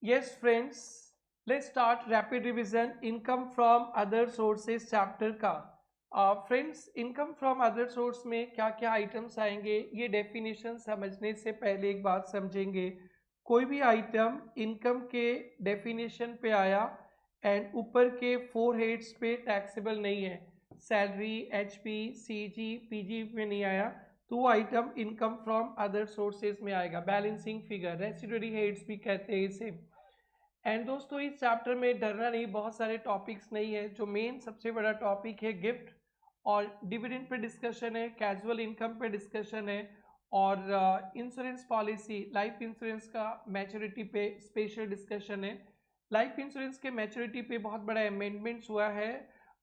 Yes, friends, let's start rapid revision income from other sources chapter का। Friends, income from other source में क्या क्या items आएंगे, ये डेफिनेशन समझने से पहले एक बात समझेंगे। कोई भी आइटम इनकम के डेफिनेशन पे आया एंड ऊपर के 4 हेड्स पे टैक्सेबल नहीं है, सैलरी, एचपी, सीजी, पीजी में नहीं आया, तो वो item income from other sources में आएगा। बैलेंसिंग फिगर, रेसिडुअरी हेड्स भी कहते हैं इसे। एंड दोस्तों, इस चैप्टर में डरना नहीं, बहुत सारे टॉपिक्स नहीं है। जो मेन सबसे बड़ा टॉपिक है गिफ्ट और डिविडेंड पे डिस्कशन है, कैजुअल इनकम पे डिस्कशन है, और इंश्योरेंस पॉलिसी, लाइफ इंश्योरेंस का मैच्योरिटी पे स्पेशल डिस्कशन है। लाइफ इंश्योरेंस के मैच्योरिटी पे बहुत बड़ा अमेंडमेंट्स हुआ है,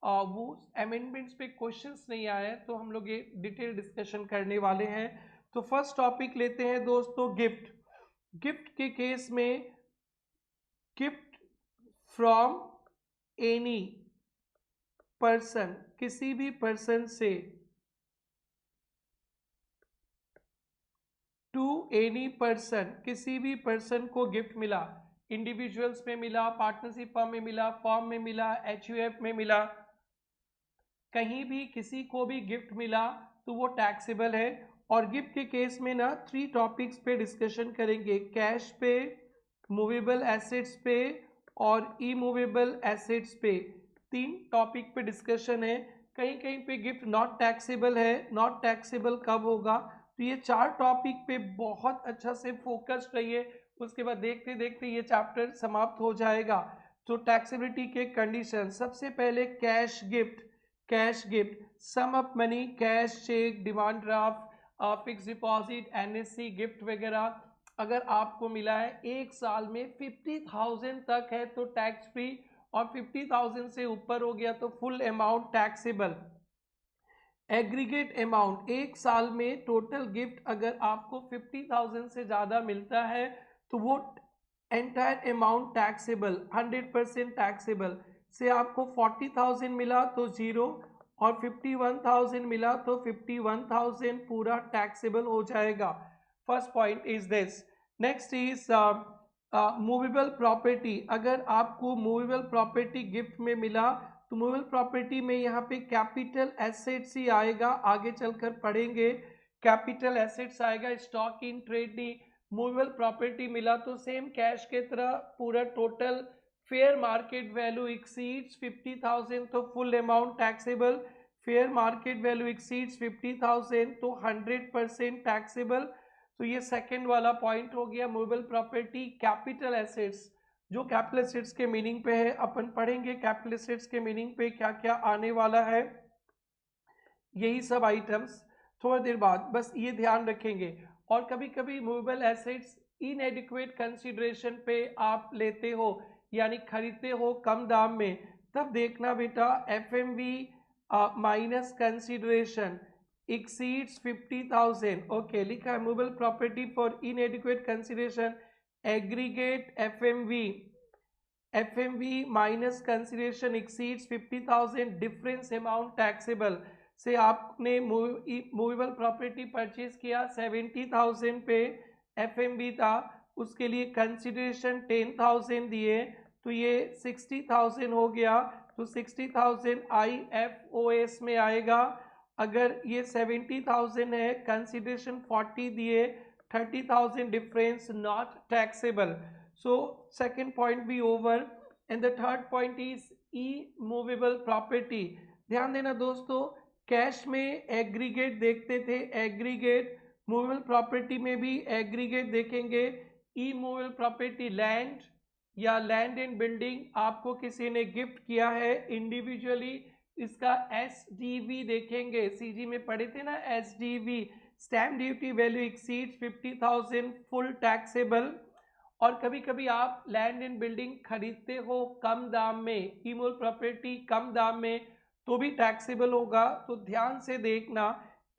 वो अमेंडमेंट्स पे क्वेश्चंस नहीं आए, तो हम लोग ये डिटेल डिस्कशन करने वाले हैं। तो फर्स्ट टॉपिक लेते हैं दोस्तों, गिफ्ट। गिफ्ट के केस में गिफ्ट फ्रॉम एनी पर्सन, किसी भी पर्सन से, टू एनी पर्सन, किसी भी पर्सन को गिफ्ट मिला, इंडिविजुअल्स में मिला, पार्टनरशिप फर्म में मिला, फर्म में मिला, एचयूएफ में मिला, कहीं भी किसी को भी गिफ्ट मिला तो वो टैक्सेबल है। और गिफ्ट के केस में ना 3 टॉपिक्स पे डिस्कशन करेंगे, कैश पे, मूवेबल एसेट्स पे और इमूवेबल एसेट्स पे। 3 टॉपिक पे डिस्कशन है। कहीं कहीं पे गिफ्ट नॉट टैक्सेबल है, नॉट टैक्सेबल कब होगा, तो ये 4 टॉपिक पे बहुत अच्छा से फोकस्ड रहिए। उसके बाद देखते देखते ये चैप्टर समाप्त हो जाएगा। तो टैक्सेबिलिटी के कंडीशन, सबसे पहले cash gift. Cash gift, sum up money, cash, cheque, demand draft, fix deposit, NSC gift वगैरह अगर आपको मिला है 1 साल में 50,000 तक है तो टैक्स फ्री, और 50,000 से ऊपर हो गया तो full amount taxable. Aggregate amount, 1 साल में टोटल गिफ्ट अगर आपको 50,000 से ज़्यादा मिलता है तो वो एंटायर अमाउंट टैक्सेबल, 100% टैक्सेबल। से आपको 40,000 मिला तो जीरो, और 51,000 मिला तो 51,000 पूरा टैक्सेबल हो जाएगा। First point is this. Next is movable property. अगर आपको मूवेबल प्रॉपर्टी गिफ्ट में मिला तो मूवेबल प्रॉपर्टी में यहाँ पे कैपिटल एसेट्स ही आएगा, आगे चलकर पढ़ेंगे। कैपिटल एसेट्स आएगा, स्टॉक इन ट्रेड नहीं। मूवेबल प्रॉपर्टी मिला तो सेम कैश के तरह पूरा total fair market value exceeds 50,000 तो full amount taxable. Fair market value exceeds 50,000 तो 100% टैक्सेबल। तो ये सेकंड वाला पॉइंट हो गया, मूवेबल प्रॉपर्टी। कैपिटल एसेट्स, जो कैपिटल एसेट्स के मीनिंग पे है, अपन पढ़ेंगे कैपिटल एसेट्स के मीनिंग पे क्या क्या आने वाला है, यही सब आइटम्स थोड़ी देर बाद, बस ये ध्यान रखेंगे। और कभी कभी मूवेबल एसेट्स इनएडिक्वेट कंसीडरेशन पे आप लेते हो, यानी खरीदते हो कम दाम में, तब देखना बेटा FMV minus consideration exceeds 50,000, okay लिखा है movable property for इनएडिक्वेट consideration aggregate FMV minus consideration exceeds 50,000 difference amount taxable. से आपने मूवेबल प्रॉपर्टी परचेज किया 70,000 पे, एफएमवी था, उसके लिए कंसीडरेशन 10,000 दिए, तो ये 60,000 हो गया, तो 60,000 IFOS में आएगा। अगर ये 70,000 है, कंसीडरेशन 40 दिए, 30,000 difference, not taxable. So second point be over, and the third point is immovable property। ध्यान देना दोस्तों, कैश में एग्रीगेट देखते थे, एग्रीगेट मूवेबल प्रॉपर्टी में भी एग्रीगेट देखेंगे। इमूवेबल प्रॉपर्टी, लैंड या लैंड एंड बिल्डिंग आपको किसी ने गिफ्ट किया है इंडिविजुअली, इसका SDV देखेंगे, सीजी में पढ़े थे ना SDV, stamp duty value exceeds 50,000 full taxable. और कभी कभी आप लैंड एंड बिल्डिंग खरीदते हो कम दाम में, इमूवेबल प्रॉपर्टी कम दाम में, तो भी टैक्सेबल होगा। तो ध्यान से देखना,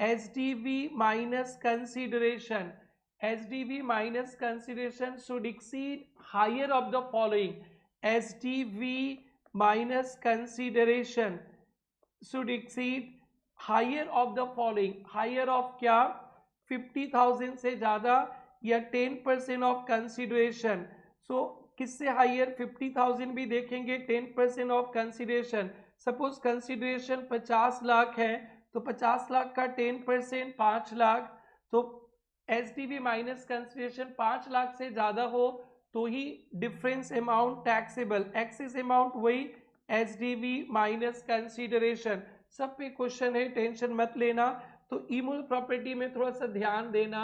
SDV minus consideration, SDV minus consideration should exceed higher of the following. SDV minus consideration should exceed higher of the following. Higher of क्या, 50,000 से ज्यादा, या 10% ऑफ कंसिडरेशन। सो किससे हायर, 50,000 भी देखेंगे, 10% of consideration. Suppose consideration 50 lakh है तो 50 लाख का 10% 5 लाख, तो एसडीवी माइनस कंसिडरेशन 5 लाख से ज़्यादा हो तो ही difference amount taxable, excess amount वही एसडीवी माइनस कंसिडरेशन। सब पे क्वेश्चन है, टेंशन मत लेना। तो ईमूल प्रॉपर्टी में थोड़ा सा ध्यान देना,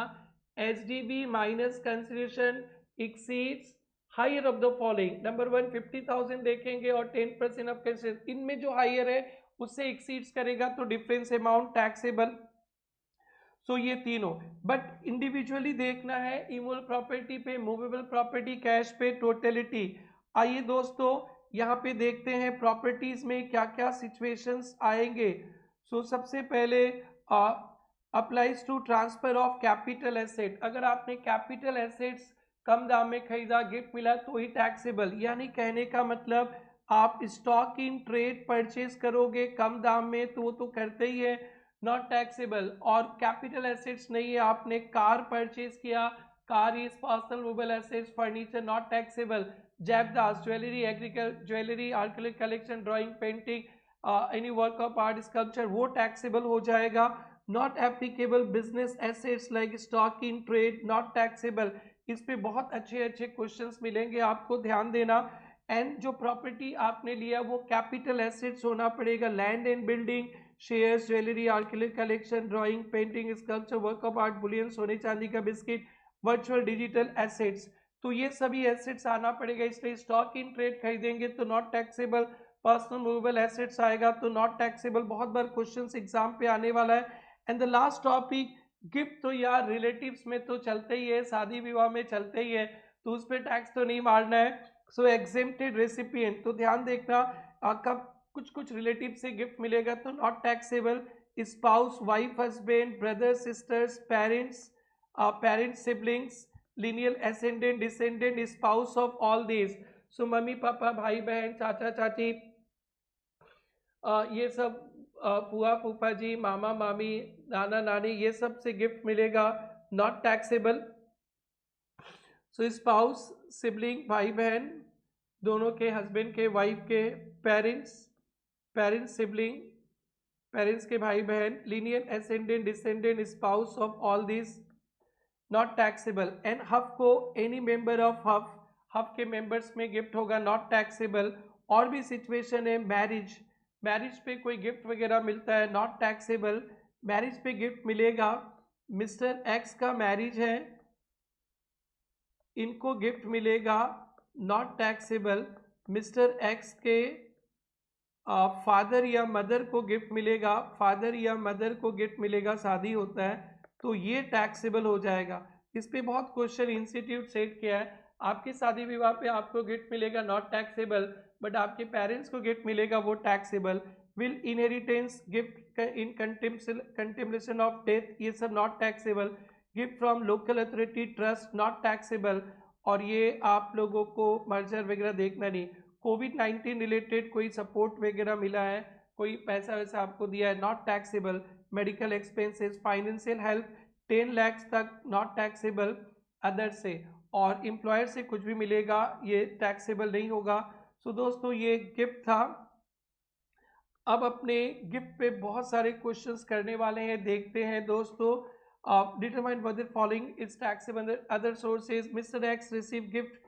SDV minus consideration exceeds higher of the following. Number 1 50,000 देखेंगे और 10% ऑफ कंसिडरेशन, इनमें जो हायर है उससे एक्सीड्स करेगा तो डिफरेंस अमाउंट टैक्सेबल। सो ये तीनों, बट इंडिविजुअली देखना है, इमूल प्रॉपर्टी पे, मूवेबल प्रॉपर्टी, कैश पे, टोटलिटी। आइए दोस्तों यहाँ पे देखते हैं प्रॉपर्टीज में क्या क्या सिचुएशंस आएंगे। सो सबसे पहले applies to transfer of capital asset. अगर आपने कैपिटल एसेट्स कम दाम में खरीदा, गिफ्ट मिला तो ही टैक्सेबल। यानी कहने का मतलब आप स्टॉक इन ट्रेड परचेज करोगे कम दाम में तो वो तो करते ही है, नॉट टैक्सेबल। और कैपिटल एसेट्स नहीं है, आपने कार परचेज किया, car is personal movable assets, furniture not taxable. जैबदास jewellery, agriculture jewellery, archaeological collection, drawing, painting, any work of art, sculpture, वो टैक्सेबल हो जाएगा। Not applicable business assets like stock in trade, not taxable. इस पे बहुत अच्छे अच्छे questions मिलेंगे, आपको ध्यान देना। एंड जो प्रॉपर्टी आपने लिया वो कैपिटल एसेट्स होना पड़ेगा, land and building, shares, jewellery, archaeological collection, drawing, painting, sculpture, work of art, Boolean, सोने चांदी का बिस्किट, वर्चुअल डिजिटल एसेट्स, तो ये सभी एसेट्स आना पड़ेगा। इसलिए स्टॉक इन ट्रेड खरीदेंगे तो not taxable, personal movable assets आएगा तो नॉट टैक्सेबल। बहुत बार क्वेश्चंस एग्जाम पे आने वाला है। And the last topic gift, तो यार रिलेटिव्स में तो चलते ही है, शादी विवाह में चलते ही है, तो उस पर टैक्स तो नहीं मारना है। सो एग्जेम्प्टेड रेसिपिएंट, तो ध्यान देखना कब कुछ कुछ रिलेटिव से गिफ्ट मिलेगा तो not taxable. Spouse, wife, husband, brother, sisters, parents, parents, siblings, lineal ascendant, descendant, spouse of all this. So मम्मी पापा, भाई बहन, चाचा चाची, ये सब, फूआ फूफा जी, मामा मामी, नाना नानी, ये सब से गिफ्ट मिलेगा, not taxable. So spouse, sibling, भाई बहन दोनों के, हस्बैंड के, वाइफ के, पेरेंट्स, पेरेंट्स, सिबलिंग, पेरेंट्स के भाई बहन, linear ascendant, descendant, spouse of all this, not taxable. And HUF को any member of HUF, HUF के मेंबर्स में गिफ्ट होगा, नॉट टैक्सेबल। और भी सिचुएशन है, मैरिज, मैरिज पे कोई गिफ्ट वगैरह मिलता है, नॉट टैक्सेबल। मैरिज पे गिफ्ट मिलेगा, मिस्टर एक्स का मैरिज है, इनको गिफ्ट मिलेगा, नॉट टैक्सेबल। मिस्टर एक्स के फादर या मदर को गिफ्ट मिलेगा, फादर या मदर को गिफ्ट मिलेगा, शादी होता है तो ये टैक्सेबल हो जाएगा। इस पे बहुत क्वेश्चन इंस्टीट्यूट सेट किया है, आपकी शादी विवाह पे आपको गिफ्ट मिलेगा नॉट टैक्सेबल, बट आपके पेरेंट्स को गिफ्ट मिलेगा वो taxable. Will inheritance, gift in contemplation of death, ये सब not taxable. Gift from local authority, trust, not taxable. और ये आप लोगों को मर्जर वगैरह देखना नहीं। कोविड-19 रिलेटेड कोई सपोर्ट वगैरह मिला है, कोई पैसा वैसा आपको दिया है, not taxable. Medical expenses, financial help 10 lakh तक, नॉट टैक्सेबल अदर से। और एम्प्लॉयर से कुछ भी मिलेगा ये टैक्सेबल नहीं होगा। सो दोस्तों ये गिफ्ट था। अब अपने गिफ्ट पे बहुत सारे क्वेश्चंस करने वाले हैं, देखते हैं दोस्तों। Determine whether following is taxable other sources. Mister X receive gift,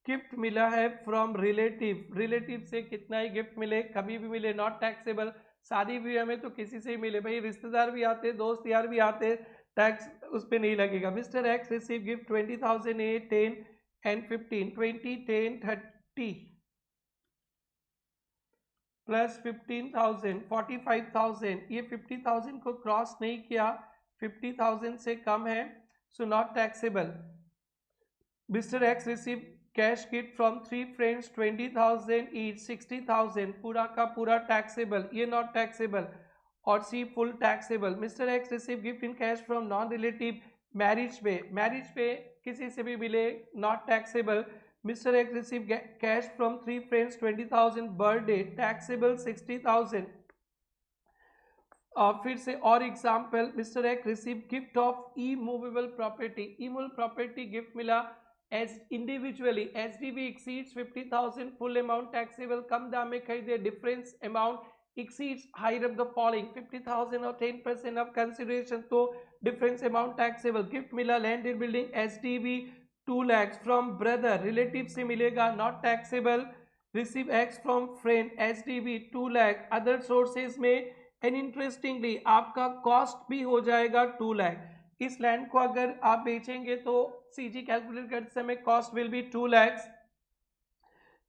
gift मिला है फ्रॉम रिलेटिव, रिलेटिव से कितना ही गिफ्ट मिले, कभी भी मिले, नॉट टैक्सेबल। शादी भी हमें तो किसी से ही मिले, भाई रिश्तेदार भी आते, दोस्त यार भी आते, टैक्स उस पर नहीं लगेगा। Mister X receive gift 20,000 A 10 and 15, 20 10 30 plus 15,000 45,000, ये 50,000 को क्रॉस नहीं किया, 50,000 से कम है, so not taxable. Mister X receive cash gift from 3 friends 20,000 each, 60,000, पूरा का पूरा टैक्सेबल, ये नॉट टैक्सेबल। और C full taxable. Mister X receive gift in cash from non relative, marriage पे, मैरिज पे किसी से भी मिले, not taxable. Mister X receive cash from 3 friends 20,000, birthday, taxable 60,000। फिर से और example, mister X receive gift of immovable property, immovable property gift मिला as individually SDV exceeds 50,000 full amount taxable, कम दाम में खरीदे, difference amount exceeds higher of the following 50,000 और 10% of consideration, तो डिफरेंस अमाउंट टैक्सेबल। गिफ्ट मिला land and building SDV 2 lakhs from brother, relative से मिलेगा, not taxable. Receive X from friend SDV 2 lakh, other sources में, and interestingly आपका cost भी हो जाएगा 2 lakh। इस लैंड को अगर आप बेचेंगे तो सीजी कैलकुलेट करते समय cost will be 2 lakhs।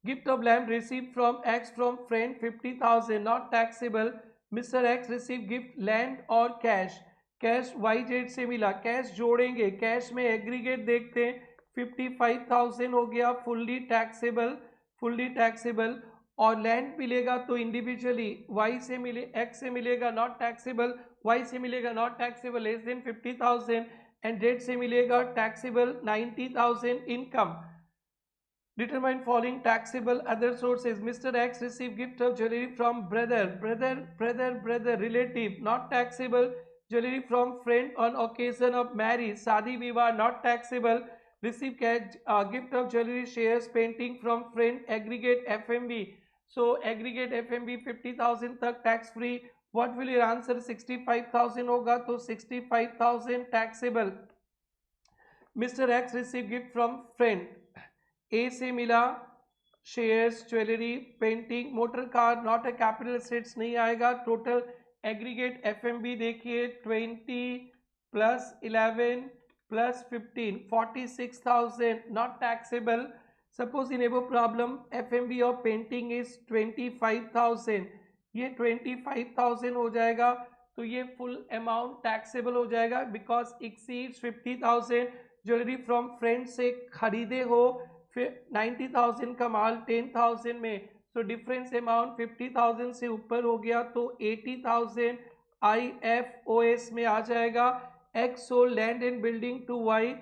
Gift of land receive from x from friend 50,000 not taxable. Mister X receive gift land और कैश, कैश वाई जेड से मिला, कैश जोड़ेंगे, कैश में एग्रीगेट देखते हैं, 55,000 हो गया फुल्ली टैक्सेबल, फुल्ली टैक्सेबल। और लैंड मिलेगा तो इंडिविजुअली वाई से मिले, एक्स से मिलेगा नॉट टैक्सेबल, वाई से मिलेगा not taxable less than 50,000, and Z से मिलेगा taxable 90,000 income. Determine following taxable other sources. Mr. X received gift of jewelry from brother, relative, not taxable. Jewelry from friend on occasion of marriage, शादी विवाह, not taxable. Receive cash, gift of jewelry, shares, painting from friend, aggregate FMB. So aggregate FMB 50,000 तक tax free. What will your answer? 65,000 होगा तो 65,000 taxable. Mr. X received gift from friend. ए से मिला shares, jewellery, painting, motor car, not a capital assets नहीं आएगा। Total aggregate FMB देखिए 20 plus 11 plus 15 46,000 not taxable. Suppose in एबो problem FMB और painting is 25,000, ये 25,000 हो जाएगा तो ये फुल अमाउंट टैक्सेबल हो जाएगा because exceeds 50,000। Jewellery from friend से खरीदे हो, फिर 90,000 का माल 10,000 में, तो डिफरेंस अमाउंट 50,000 से ऊपर हो गया तो 80,000 IFOS में आ जाएगा। X sold land and building to Y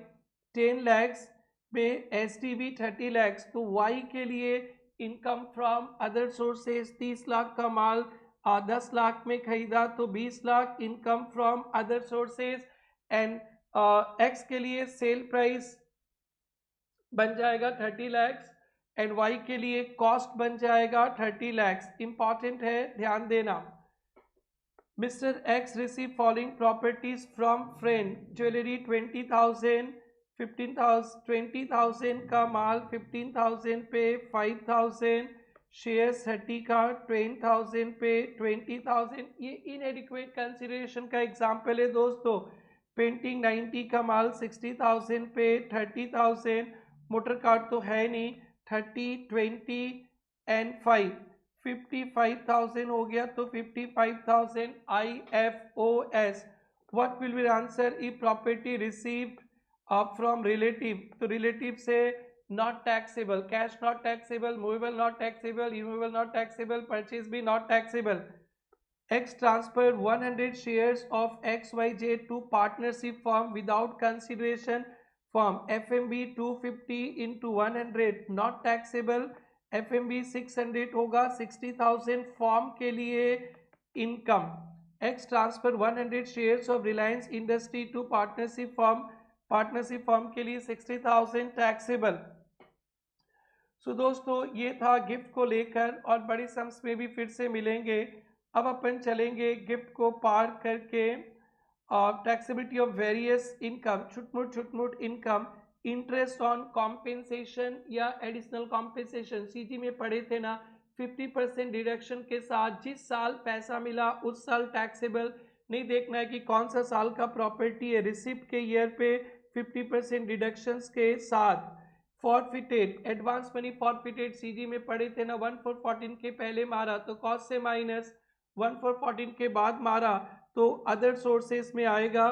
10 lakhs में, एसडीवी 30 lakhs, तो वाई के लिए income from other sources 30 lakh का माल 10 लाख में खरीदा तो 20 lakh income from other sources. And X के लिए सेल प्राइस बन जाएगा 30 lakhs एंड वाई के लिए कॉस्ट बन जाएगा 30 lakhs। इंपॉर्टेंट है, ध्यान देना। Mister X receive following properties from friend, jewellery 20,000, 15,000, 20,000 का माल 15,000 पे 5,000, शेयर्स 30 का 10,000 पे 20,000। ये इनएडिक्वेट कंसिडरेशन का एग्जाम्पल है दोस्तों। पेंटिंग 90 का माल 60,000 पे 30,000, मोटर कार तो है नहीं, 30, 20 एंड 5, 55,000 हो गया तो 55,000 IFOS। What will be answer? E property received from relative, तो रिलेटिव से not taxable, cash not taxable, movable not taxable, immovable not taxable, purchase भी not taxable. X transferred 100 shares of XYZ to partnership firm without consideration from FMB 250 into 100 not taxable, FMB 600 होगा 60,000 form के लिए income. X transfer 100 shares of Reliance Industry to partnership firm के लिए 60,000 taxable. सो दोस्तों ये था gift को लेकर, और बड़ी सम्स में भी फिर से मिलेंगे। अब अपन चलेंगे गिफ्ट को पार करके टैक्सेबिलिटी ऑफ वेरियस इनकम, छुटमुट इनकम, इंटरेस्ट ऑन कॉम्पेंसेशन या एडिशनल कॉम्पेंसेशन। सीजी में पढ़े थे ना, 50% डिडक्शन के साथ जिस साल पैसा मिला उस साल टैक्सेबल। नहीं देखना है कि कौन सा साल का प्रॉपर्टी है, रिसिप्ट के ईयर पे 50% डिडक्शंस के साथ। Forfeited, advance money forfeited, CG में पढ़े थे ना, 1/4/14 के पहले मारा तो कॉस्ट से माइनस, 1/4/14 के बाद मारा तो अदर सोर्सेस में आएगा।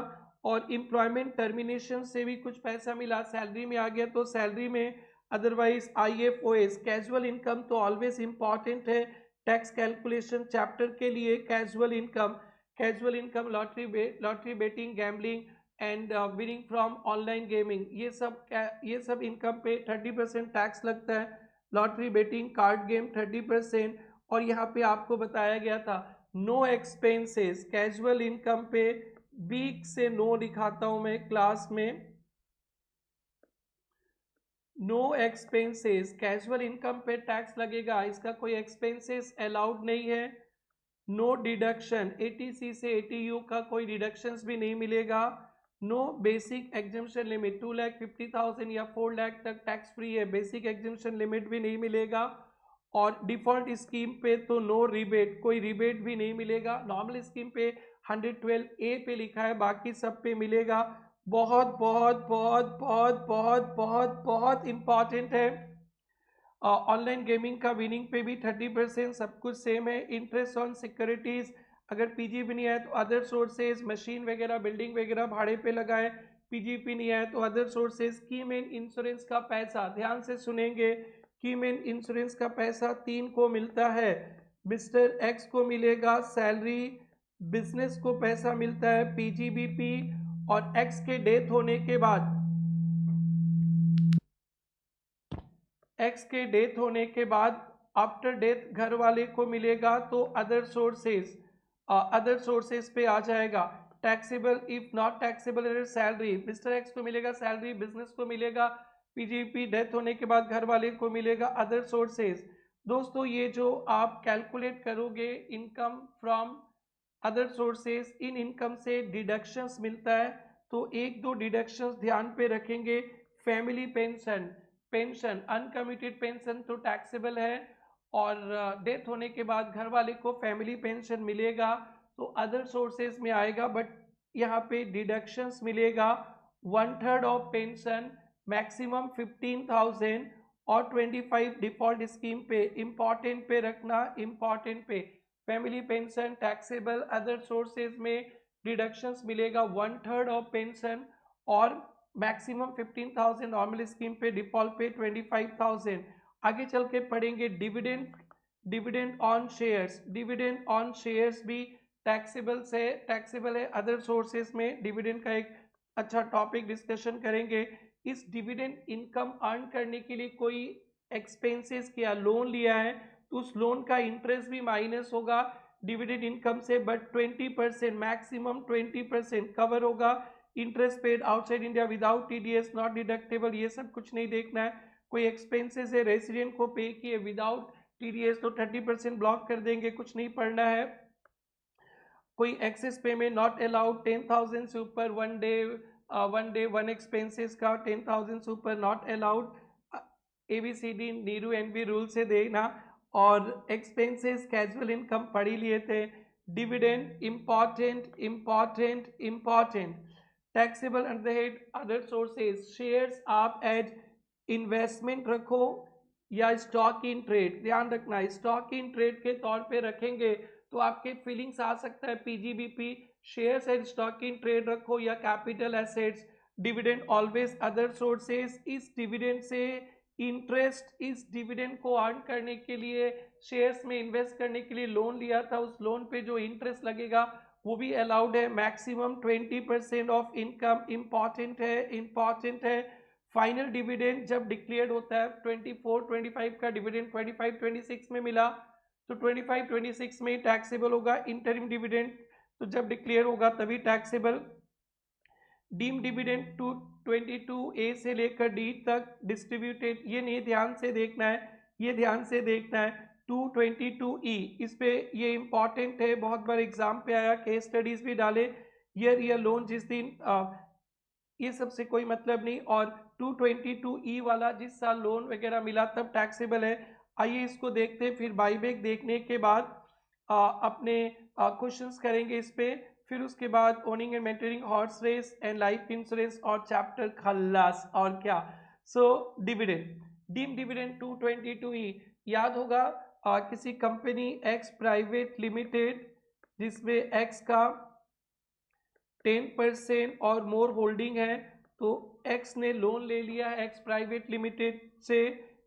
और एम्प्लॉयमेंट टर्मिनेशन से भी कुछ पैसा मिला, सैलरी में आ गया तो सैलरी में, अदरवाइज IFOS। कैजुअल इनकम तो ऑलवेज इंपॉर्टेंट है टैक्स कैलकुलेशन चैप्टर के लिए। Casual income lottery betting, gambling and winning from online gaming, ये सब इनकम पे 30% टैक्स लगता है। Lottery betting, card game 30%। और यहाँ पे आपको बताया गया था नो एक्सपेंसेस, कैजुअल इनकम पे वीक से नो दिखाता हूँ मैं क्लास में। नो एक्सपेंसेस, कैजुअल इनकम पे टैक्स लगेगा, इसका कोई एक्सपेंसेस अलाउड नहीं है। नो डिडक्शन, एटीसी से एटीयू का कोई डिडक्शंस भी नहीं मिलेगा। नो बेसिक एग्जम्पशन लिमिट, 2,50,000 या 4 लाख तक टैक्स फ्री है, बेसिक एग्जम्पशन लिमिट भी नहीं मिलेगा। और डिफॉल्ट स्कीम पे तो नो रिबेट, कोई रिबेट भी नहीं मिलेगा। नॉर्मल स्कीम पे 112A पे लिखा है, बाकी सब पे मिलेगा। बहुत बहुत बहुत बहुत बहुत बहुत बहुत इंपॉर्टेंट है। ऑनलाइन गेमिंग का विनिंग पे भी 30%, सब कुछ सेम है। इंटरेस्ट ऑन सिक्योरिटीज, अगर पीजीपी नहीं है तो अदर सोर्सेज, मशीन वगैरह बिल्डिंग वगैरह भाड़े पे लगाए, पीजीपी नहीं है तो अदर सोर्सेज। की मेन इंश्योरेंस का पैसा, ध्यान से सुनेंगे, की मेन इंश्योरेंस का पैसा 3 को मिलता है। मिस्टर एक्स को मिलेगा सैलरी, बिजनेस को पैसा मिलता है पीजीबीपी, और एक्स के डेथ होने के बाद, एक्स के डेथ होने के बाद आफ्टर डेथ घर वाले को मिलेगा तो अदर सोर्सेस पे आ जाएगा। Taxable if not taxable salary, mister x को मिलेगा सैलरी, बिजनेस को मिलेगा पीजीपी, डेथ होने के बाद घर वाले को मिलेगा अदर सोर्सेस। दोस्तों ये जो आप कैलकुलेट करोगे income from other sources, in income से डिडक्शंस मिलता है, तो एक दो डिडक्शंस ध्यान पे रखेंगे। Family pension, pension uncommitted pension तो टैक्सेबल है, और डेथ होने के बाद घर वाले को फैमिली पेंशन मिलेगा तो अदर सोर्सेज में आएगा, बट यहाँ पे डिडक्शंस मिलेगा 1/3 ऑफ पेंशन, मैक्सिमम 15,000 और 25 डिफॉल्ट स्कीम पे। इंपॉर्टेंट पे रखना, इंपॉर्टेंट पे, family pension taxable, other sources में डिडक्शंस मिलेगा 1/3 ऑफ पेंशन, और मैक्सिमम 15,000 नॉर्मल स्कीम पे, डिफॉल्ट पे 25,000। आगे चल के पढ़ेंगे dividend, dividend on shares, dividend on shares भी टैक्सेबल से टैक्सेबल है। अदर सोर्सेज में डिविडेंड का एक अच्छा टॉपिक डिस्कशन करेंगे। इस डिविडेंड इनकम अर्न करने के लिए कोई एक्सपेंसेस किया, लोन लिया है, तो उस लोन का इंटरेस्ट भी माइनस होगा डिविडेंड इनकम से, बट 20%, मैक्सिमम 20% कवर होगा। Interest paid outside India without TDS not deductible, ये सब कुछ नहीं देखना है। कोई एक्सपेंसेस है रेसिडेंट को पे किए विदाउट टीडीएस तो 30% ब्लॉक कर देंगे, कुछ नहीं पढ़ना है। कोई एक्सेस पेमेंट नॉट अलाउड, 10,000 से ऊपर वन डे वन एक्सपेंसेस का 10,000 से ऊपर नॉट अलाउड। ABCD नीरू एनबी रूल से देना। और एक्सपेंसेस कैजुअल इनकम पढ़ ही लिए थे। Dividend important important important. Taxable under the head other sources, shares आप एज इन्वेस्टमेंट रखो या स्टॉक इन ट्रेड, ध्यान रखना स्टॉक इन ट्रेड के तौर पे रखेंगे तो आपके फीलिंग्स आ सकता है PGBP, shares and stock in trade रखो या capital assets. Dividend always other sources, इस डिविडेंड से इंटरेस्ट, इस डिविडेंड को अर्न करने के लिए शेयर्स में इन्वेस्ट करने के लिए लोन लिया था, उस लोन पे जो इंटरेस्ट लगेगा वो भी अलाउड है। मैक्सिमम 20% ऑफ इनकम, इंपॉर्टेंट है इंपॉर्टेंट है। फाइनल डिविडेंड जब डिक्लेयर्ड होता है 24-25 का डिविडेंड 25-26 में मिला तो 25-26 में टैक्सेबल होगा। इंटरिम डिविडेंड तो जब डिक्लेयर होगा तभी टैक्सेबल। डीम डिविडेंड 222A से लेकर D तक डिस्ट्रीब्यूटेड, ये नहीं ध्यान से देखना है, ये ध्यान से देखना है। 222E इस पे ये इंपॉर्टेंट है, बहुत बार एग्जाम पे आया, केस स्टडीज भी डाले। ईयर लोन जिस दिन ये सबसे कोई मतलब नहीं। और 222E वाला जिस साल लोन वगैरह मिला तब टैक्सेबल है। आइए इसको देखते हैं, फिर बाईबैक देखने के बाद अपने क्वेश्चंस करेंगे इस पे, फिर उसके बाद owning and maintaining horse race and life insurance और चैप्टर खल्लास और क्या। So dividend, deem dividend 222E याद होगा, किसी कंपनी एक्स प्राइवेट लिमिटेड जिसमें एक्स का 10% और मोर होल्डिंग है, तो एक्स ने लोन ले लिया है एक्स प्राइवेट लिमिटेड से,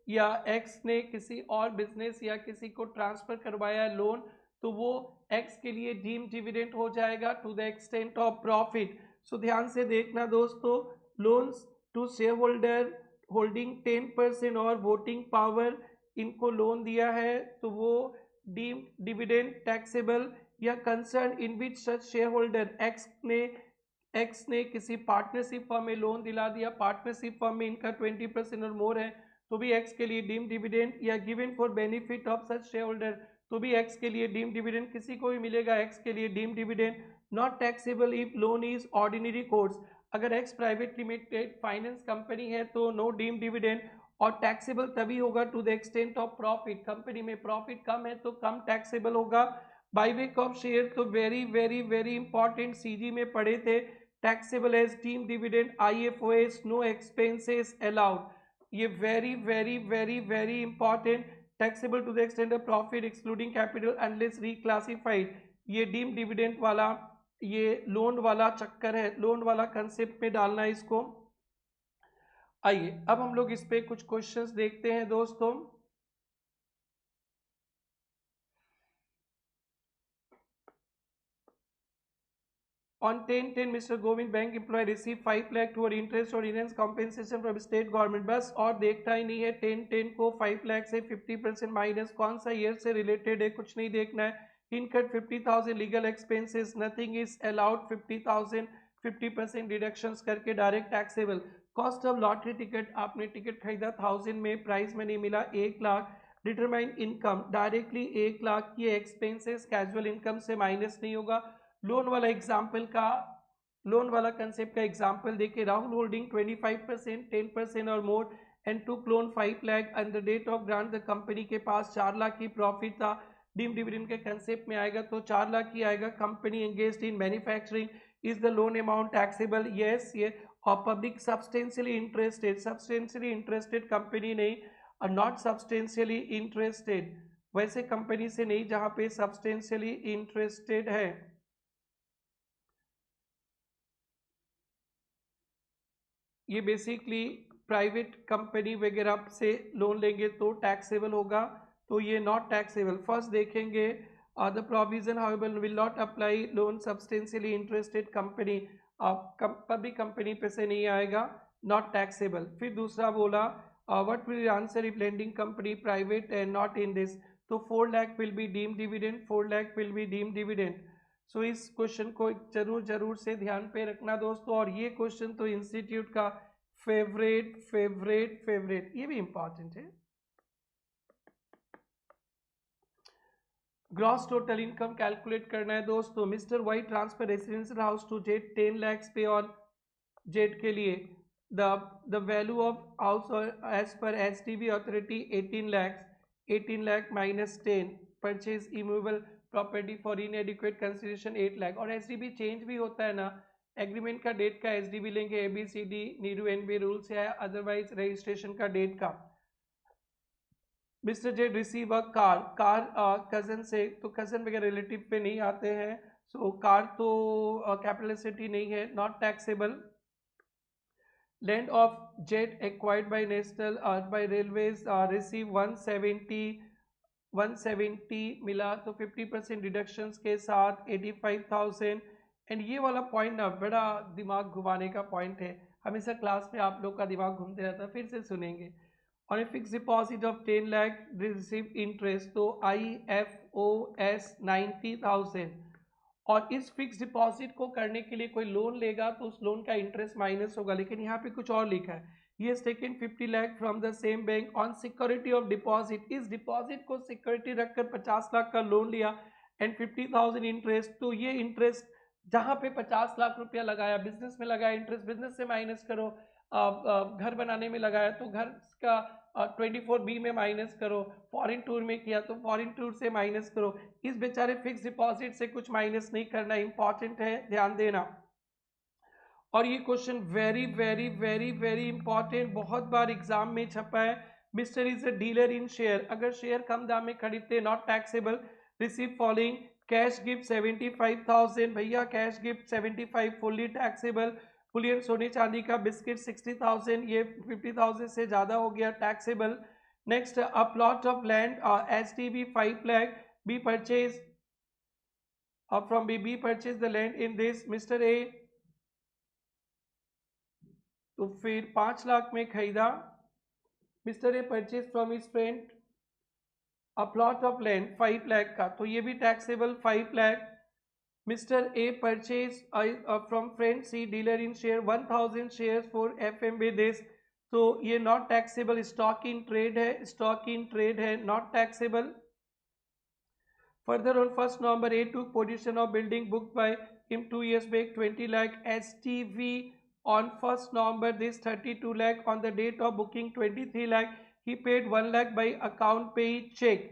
या एक्स ने किसी और बिजनेस या किसी को ट्रांसफर करवाया लोन, तो वो एक्स के लिए डीम डिविडेंड हो जाएगा to the extent of profit. So ध्यान से देखना दोस्तों, loans to share holder holding 10% और वोटिंग पावर, इनको लोन दिया है तो वो डीम डिविडेंड टैक्सेबल, या concern in which such share holder x ने एक्स ने किसी पार्टनरशिप फर्म में लोन दिला दिया, पार्टनरशिप फर्म में इनका 20% और मोर है, तो भी एक्स के लिए डीम डिविडेंड, या given for benefit of such share holder, तो भी एक्स के लिए डीम डिविडेंड, किसी को भी मिलेगा एक्स के लिए deem dividend. Not taxable if loan is ordinary course, अगर X private limited finance company है तो नो डीम डिविडेंड, और टैक्सेबल तभी होगा to the extent of profit, company में प्रॉफिट कम है तो कम टैक्सेबल होगा। बाईवेक ऑफ शेयर तो very very very important, CG में पढ़े थे, taxable as deem dividend, IFOS no expenses allowed, ये very very very very important, taxable to the extent of profit excluding capital unless reclassified, ये deem dividend वाला ये loan वाला चक्कर है, लोन वाला कंसेप्ट में डालना है इसको। आइए अब हम लोग इस पे कुछ क्वेश्चंस देखते हैं दोस्तों। On 10/10, Mr. Govind bank employee received 5 lakh toward interest और enhanced compensation from state government, बस और देखता ही नहीं है 10/10 को 5 लाख से 50% माइनस, कौन सा ईयर से रिलेटेड है कुछ नहीं देखना है। इनकट 50,000 legal expenses, nothing is allowed, 50,000 50% deductions करके direct taxable. Cost of lottery ticket, आपने टिकट खरीदा 1000 में, प्राइस में नहीं मिला 1 lakh, determine income directly 1 lakh, ये एक्सपेंसेस कैजुअल इनकम से माइनस नहीं होगा। लोन वाला एग्जाम्पल का, लोन वाला कंसेप्ट का एग्जाम्पल देखिए, राहुल होल्डिंग 25%, 10% और more and to loan 5 lakh and the date of grant the company के पास 4 लाख की प्रॉफिट था, डीम डिविडेंड के कंसेप्ट में आएगा तो 4 लाख की आएगा। Company engaged in manufacturing, is the loan amount taxable, yes ये। और public substantially interested, substantially interested company नहीं, और नॉट सब्सटेंशियली इंटरेस्टेड, वैसे कंपनी से नहीं जहां पे सब्सटेंशियली इंटरेस्टेड है। ये बेसिकली प्राइवेट कंपनी वगैरह से लोन लेंगे तो टैक्सेबल होगा, तो ये नॉट टैक्सेबल। फर्स्ट देखेंगे the provision however will not apply loan substantially interested company, public company पे से नहीं आएगा, नॉट टैक्सेबल। फिर दूसरा बोला what will answer if lending company private and not in this, तो 4 lakh will be deem dividend, 4 lakh will be deem dividend. So इस question को जरूर से ध्यान पे रखना दोस्तों, और ये क्वेश्चन तो इंस्टीट्यूट का फेवरेट फेवरेट फेवरेट, ये भी इंपॉर्टेंट है। ग्रॉस टोटल इनकम कैलकुलेट करना है दोस्तों। Mister Y transfer residential house to Z, 10 lakh पे ऑन जेट के लिए, the value of house as per HDB authority 18 lakh minus 10, purchase immovable property for inadequate consideration 8 lakh, और एचडीबी चेंज भी होता है ना, एग्रीमेंट का डेट का एचडीबी लेंगे, एबीसीडी नीरू एनबी रूल से है, अदरवाइज रजिस्ट्रेशन का डेट का। Mister Z receive a car, car cousin से, तो कजन वगैरह रिलेटिव पे नहीं आते हैं, सो कार तो कैपिटल सिटी नहीं है, not taxable. Land of jet acquired by national bye railways receive 170 मिला, तो 50% डिडक्शंस के साथ 85,000। एंड ये वाला पॉइंट ना बड़ा दिमाग घुमाने का पॉइंट है, हमेशा क्लास में आप लोग का दिमाग घूमते रहता है, फिर से सुनेंगे। और a fix deposit of 10 lakh receive interest, तो IFOS 90,000, और इस फिक्स डिपॉजिट को करने के लिए कोई लोन लेगा तो उस लोन का इंटरेस्ट माइनस होगा, लेकिन यहाँ पे कुछ और लिखा है, he has taken 50 lakh from the same bank on security of deposit, इस डिपॉजिट को सिक्योरिटी रखकर 50 लाख का लोन लिया एंड 50,000 इंटरेस्ट, तो ये इंटरेस्ट जहाँ पे 50 लाख रुपया लगाया, बिजनेस में लगाया, इंटरेस्ट बिजनेस से माइनस करो, घर बनाने में लगाया तो घर का 24B में माइनस करो, फॉरेन टूर में किया तो फॉरेन टूर से माइनस करो, इस बेचारे फिक्स डिपॉजिट से कुछ माइनस नहीं करना, इंपॉर्टेंट है, ध्यान देना। और ये question very very very very important, बहुत बार एग्जाम में छपा है। Mister is a dealer in share, अगर शेयर कम दाम में खरीदते not taxable. Receive following cash gift 75,000, भैया cash gift 75 fully taxable. Boolean सोने चांदी का बिस्किट 60,000, ये 50,000 से ज्यादा हो गया, taxable. Next a plot of land STB 5 lakh, B purchase from B purchase the land in this, mister A तो फिर 5 लाख में खरीदा, mister A purchase from his friend a plot of land 5 lakh का, तो ये भी taxable 5 lakh. Mr. A purchased from friend C dealer in share 1000 shares for FMB this. तो ये not taxable, stock in trade है, स्टॉक इन ट्रेड है, not taxable. Further, on 1st November, A took possession of building booked by him 2 years back, 20 lakh STV. On 1st November, this 32 lakh. On the date of booking, 23 lakh. He paid 1 lakh by account pay check.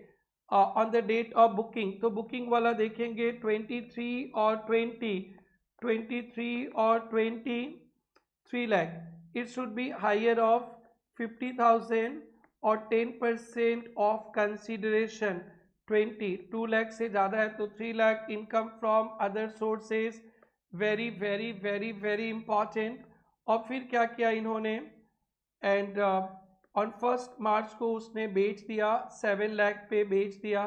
On the date of booking, तो booking वाला देखेंगे 23 और 20, 23 और 23 lakh. It should be higher of 50,000 और 10% of consideration. 2 lakh से ज़्यादा है तो 3 lakh. Income from other sources, very very very very important. और फिर क्या किया इन्होंने, एंड ऑन 1 मार्च को उसने बेच दिया, 7 लाख पे बेच दिया,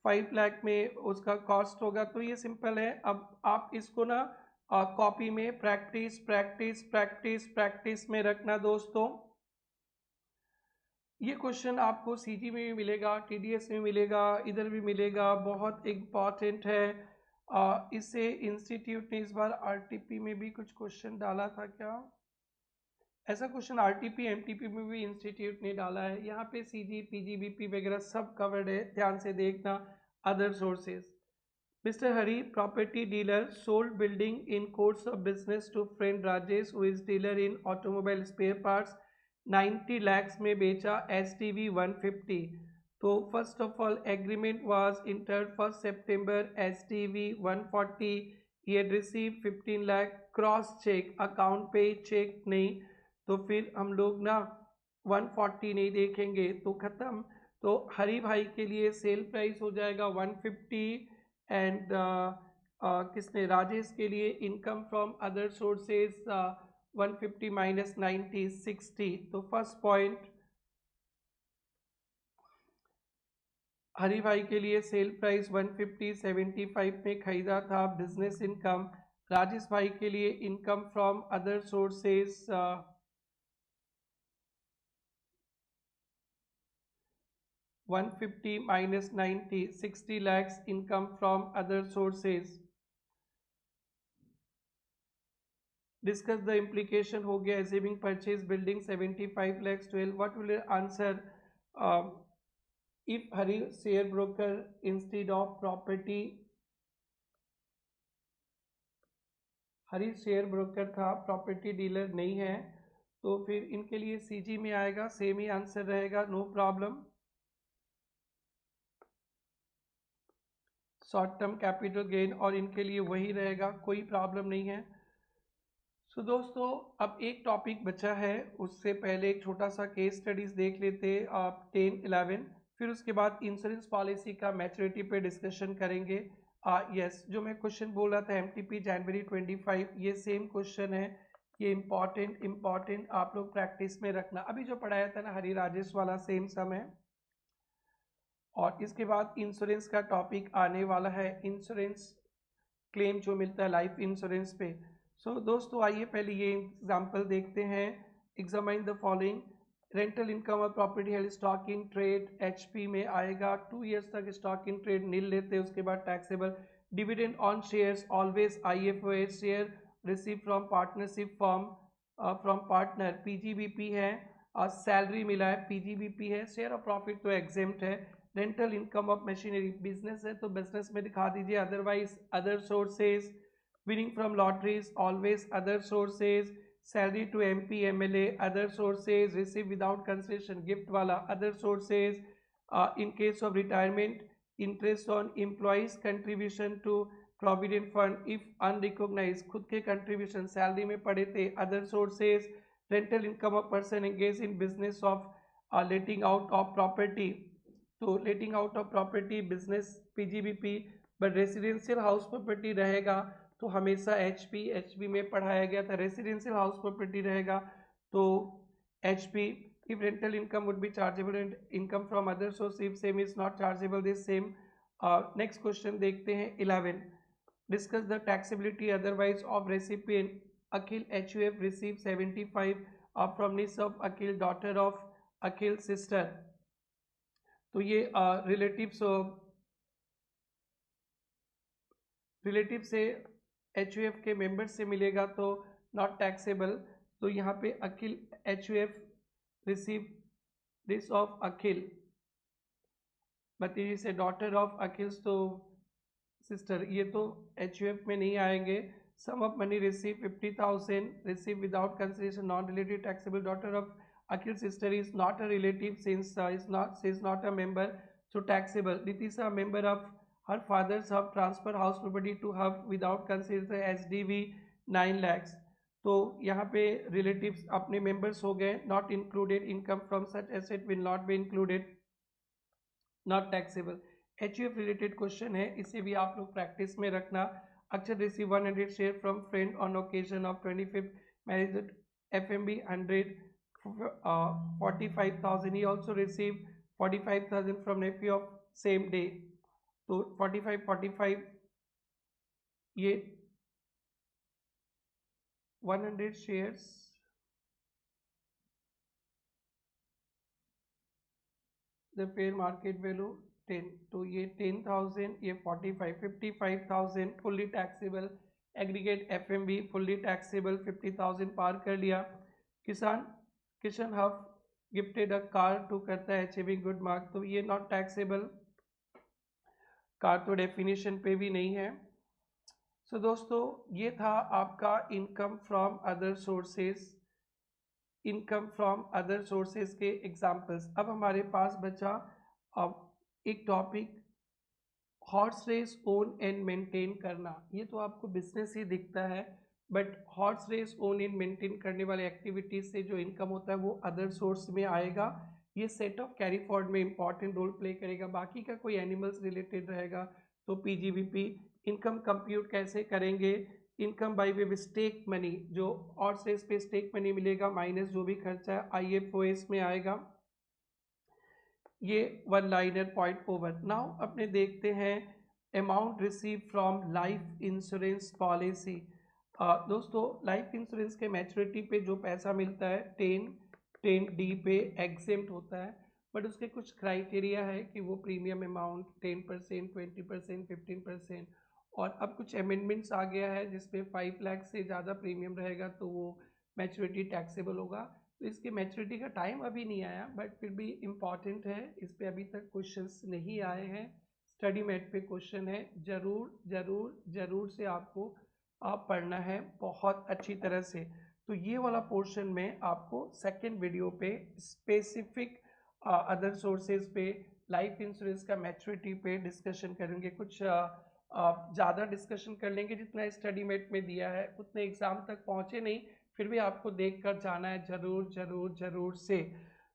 5 लाख में उसका कॉस्ट होगा. तो ये सिंपल है. अब आप इसको ना कॉपी में प्रैक्टिस प्रैक्टिस प्रैक्टिस प्रैक्टिस में रखना दोस्तों. ये क्वेश्चन आपको सीजी में भी मिलेगा, टीडीएस में मिलेगा, इधर भी मिलेगा, बहुत इम्पॉर्टेंट है. इससे इंस्टीट्यूट ने इस बार आरटीपी में भी कुछ क्वेश्चन डाला था क्या? ऐसा क्वेश्चन आरटीपी एमटीपी में भी इंस्टीट्यूट ने डाला है. यहाँ पे सीजी पीजीबीपी वगैरह सब कवर्ड है, ध्यान से देखना. Other sources. Mr. Hari, property dealer, sold building in course of business to friend Rajesh, who is dealer in automobile spare parts. 90 lakhs में बेचा, STV 150. तो first of all agreement was entered 1st September, STV 140. He had received 15 lakh. Cross check, account पे check नहीं, तो फिर हम लोग ना 140 नहीं देखेंगे तो ख़त्म. तो हरी भाई के लिए सेल प्राइस हो जाएगा 150. एंड किसने, राजेश के लिए income from other sources 150 minus 90 60. तो फर्स्ट पॉइंट, हरी भाई के लिए सेल प्राइस 150 75 में खरीदा था. Business income. राजेश भाई के लिए income from other sources 150 minus 90 60 lakhs income from other sources. Discuss the implication हो गया. Assuming purchase building 75 lakhs 12. What will your answer if Hari share broker instead of property? Hari share broker था, property dealer नहीं है, तो फिर इनके लिए CG में आएगा, सेम ही आंसर रहेगा, no problem. Short term capital gain और इनके लिए वही रहेगा, कोई प्रॉब्लम नहीं है. सो दोस्तों अब एक टॉपिक बचा है, उससे पहले एक छोटा सा केस स्टडीज देख लेते 10 11. फिर उसके बाद इंश्योरेंस पॉलिसी का मैच्योरिटी पे डिस्कशन करेंगे. यस, जो मैं क्वेश्चन बोल रहा था एमटीपी जनवरी 25, ये सेम क्वेश्चन है. ये इम्पॉर्टेंट आप लोग प्रैक्टिस में रखना. अभी जो पढ़ाया था ना हरी राजेश वाला सेम सम है. और इसके बाद इंश्योरेंस का टॉपिक आने वाला है, इंश्योरेंस क्लेम जो मिलता है लाइफ इंश्योरेंस पे. सो दोस्तों आइए पहले ये एग्जांपल देखते हैं. Examine the following. Rental income और property held stock in trade HP में आएगा. 2 इयर्स तक स्टॉक इन ट्रेड नील लेते हैं, उसके बाद taxable. Dividend on shares always IFOS share receive from partnership form from partner. PGBP है, सैलरी मिला है, पीजीबीपी है. शेयर ऑफ प्रॉफिट तो एग्जेम्प्ट है. Rental income of machinery, business है तो बिजनेस में दिखा दीजिए. Otherwise other sources. Winning from lotteries always other sources. Salary to MP MLA other sources. Receive without consideration gift वाला other sources. In case of retirement interest on employees contribution to provident fund if unrecognise, खुद के contribution salary में पड़े थे, other sources. Rental income of person engage in business of letting out of property, तो letting out of property business PGBP. But residential house property रहेगा तो हमेशा HP में पढ़ाया गया था, रेसिडेंशियल हाउस प्रॉपर्टी रहेगा तो HP. If rental income would be chargeable and income from other source if same is not chargeable this same. Next question देखते हैं 11. Discuss the taxability otherwise of recipient. Akhil HUF receive 75 from niece of Akhil daughter of Akhil sister. Relative से HUF के member से मिलेगा तो not taxable. तो यहाँ पे Akhil HUF receive this of Akhil, भतीजी से डॉटर ऑफ अखिल तो सिस्टर, ये तो HUF में नहीं आएंगे। Sum of money receive 50,000 receive without consideration non relative taxable. Daughter of Akhil sister is not a relative since is not a member so taxable. This a member of her father's hub transfer house property to hub without consider SDV 9 lakhs. तो यहाँ पे relatives अपने members हो गए, not included, income from such asset will not be included, not taxable. HUF related question है, इसे भी आप लोग प्रैक्टिस में रखना। अक्षर receive 100 share from friend on occasion of 25th marriage FMB 100 45,000. He also received 45,000 from nephew of same day. तो 45 ये 100 shares the fair market value 10, तो ये 10,000, ये 55,000 fully taxable. Aggregate FMB fully taxable 50,000 पार कर लिया। किशन हफ गिफ्टेड अ कार टू करता है अचीविंग गुड मार्क, तो ये नॉट टैक्सेबल, कार तो डेफिनेशन पे भी नहीं है। सो दोस्तों ये था आपका income from other sources, income from other sources के एग्जांपल्स। अब हमारे पास बचा अब एक topic, horse race own and maintain करना। ये तो आपको बिजनेस ही दिखता है, but horse race own and maintain करने वाले एक्टिविटीज से जो इनकम होता है वो अदर सोर्स में आएगा। ये सेट ऑफ कैरी फॉर्वर्ड में इंपॉर्टेंट रोल प्ले करेगा। बाकी का कोई एनिमल्स रिलेटेड रहेगा तो PGBP। इनकम कंप्यूट कैसे करेंगे, income by way stake money, जो हॉर्स रेस पे स्टेक मनी मिलेगा माइनस जो भी खर्चा है IFOS में आएगा। ये one liner point over. Now अपने देखते हैं amount receive from life insurance policy. दोस्तों लाइफ इंश्योरेंस के मैच्योरिटी पे जो पैसा मिलता है 10D पे एग्जेम्प्ट होता है, बट उसके कुछ क्राइटेरिया है कि वो प्रीमियम अमाउंट 10%, 20%, 15%, और अब कुछ अमेंडमेंट्स आ गया है जिसमें 5 लाख से ज़्यादा प्रीमियम रहेगा तो वो मैच्योरिटी टैक्सेबल होगा। तो इसके मैच्योरिटी का टाइम अभी नहीं आया, बट फिर भी इम्पॉर्टेंट है, इस पर अभी तक क्वेश्चंस नहीं आए हैं। स्टडी मेट पे क्वेश्चन है, जरूर जरूर जरूर से आपको पढ़ना है बहुत अच्छी तरह से। तो ये वाला पोर्शन में आपको सेकेंड वीडियो पे स्पेसिफिक अदर सोर्सेज पे लाइफ इंश्योरेंस का मैच्योरिटी पे डिस्कशन करेंगे। कुछ ज़्यादा डिस्कशन कर लेंगे, जितना स्टडी मेट में दिया है उतने एग्ज़ाम तक पहुँचे नहीं, फिर भी आपको देख कर जाना है जरूर जरूर जरूर से।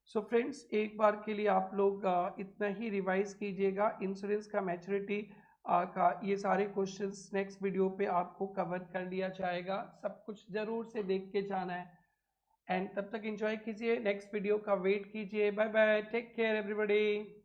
सो फ्रेंड्स एक बार के लिए आप लोग इतना ही रिवाइज कीजिएगा। इंश्योरेंस का मैच्योरिटी का ये सारे क्वेश्चंस नेक्स्ट वीडियो पे आपको कवर कर लिया जाएगा, सब कुछ जरूर से देख के जाना है। एंड तब तक एंजॉय कीजिए, नेक्स्ट वीडियो का वेट कीजिए। Bye bye, take care everybody.